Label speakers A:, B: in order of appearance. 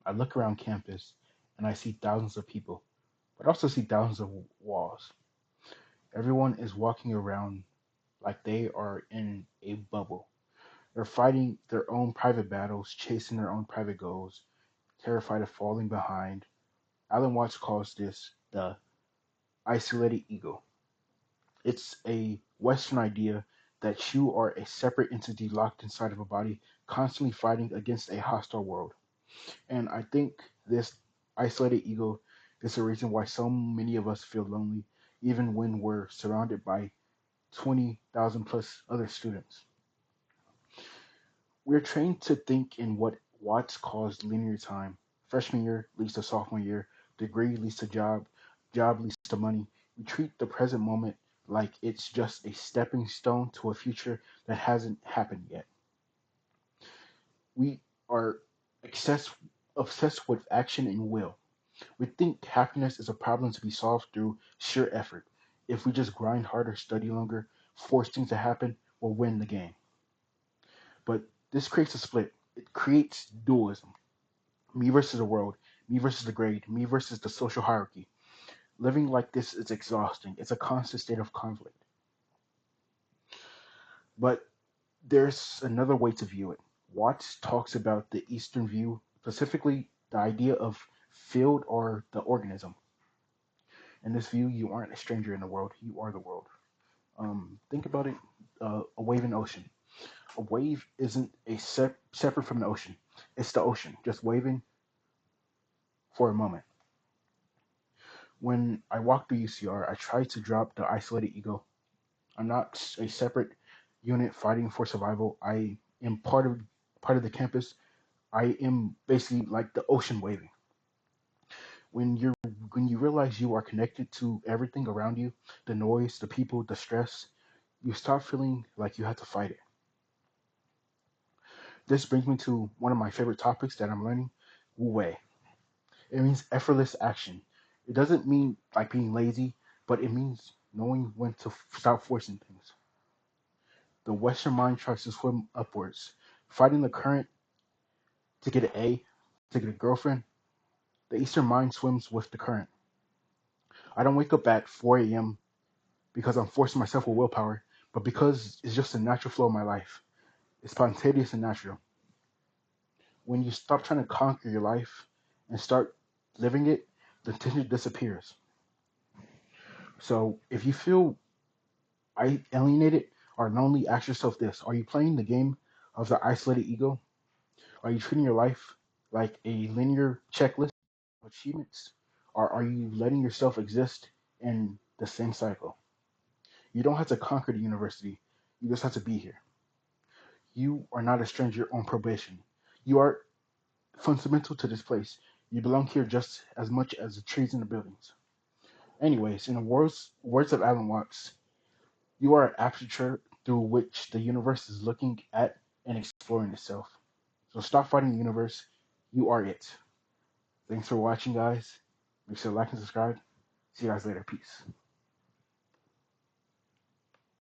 A: I look around campus and I see thousands of people, but I also see thousands of walls. Everyone is walking around like they are in a bubble. They're fighting their own private battles, chasing their own private goals, terrified of falling behind. Alan Watts calls this the isolated ego. It's a Western idea that you are a separate entity locked inside of a body, constantly fighting against a hostile world. And I think this isolated ego is the reason why so many of us feel lonely, even when we're surrounded by 20,000 plus other students. We're trained to think in what Watts calls linear time. Freshman year leads to sophomore year, degree leads to job, job leads to money. We treat the present moment like it's just a stepping stone to a future that hasn't happened yet. We are obsessed with action and will. We think happiness is a problem to be solved through sheer effort. If we just grind harder, study longer, force things to happen, we'll win the game. But this creates a split. It creates dualism. Me versus the world, me versus the grade, me versus the social hierarchy. Living like this is exhausting. It's a constant state of conflict. But there's another way to view it. Watts talks about the Eastern view, specifically the idea of field or the organism. In this view, you aren't a stranger in the world, you are the world. Think about it, a wave in the ocean. A wave isn't separate from the ocean. It's the ocean, just waving for a moment. When I walk through UCR, I try to drop the isolated ego. I'm not a separate unit fighting for survival. I am part of the campus. I am basically like the ocean waving. When you when you realize you are connected to everything around you, the noise, the people, the stress, you start feeling like you have to fight it. This brings me to one of my favorite topics that I'm learning, Wu Wei. It means effortless action. It doesn't mean like being lazy, but it means knowing when to stop forcing things. The Western mind tries to swim upwards, fighting the current to get an A, to get a girlfriend. The Eastern mind swims with the current. I don't wake up at 4 a.m. because I'm forcing myself with willpower, but because it's just a natural flow of my life. It's spontaneous and natural. When you stop trying to conquer your life and start living it, the tension disappears. So if you feel alienated or lonely, ask yourself this: are you playing the game of the isolated ego? Are you treating your life like a linear checklist of achievements? Or are you letting yourself exist in the same cycle? You don't have to conquer the university, you just have to be here. You are not a stranger on probation. You are fundamental to this place. You belong here just as much as the trees and the buildings. Anyways, in the words of Alan Watts, you are an aperture through which the universe is looking at and exploring itself. So stop fighting the universe. You are it. Thanks for watching, guys. Make sure to like and subscribe. See you guys later. Peace.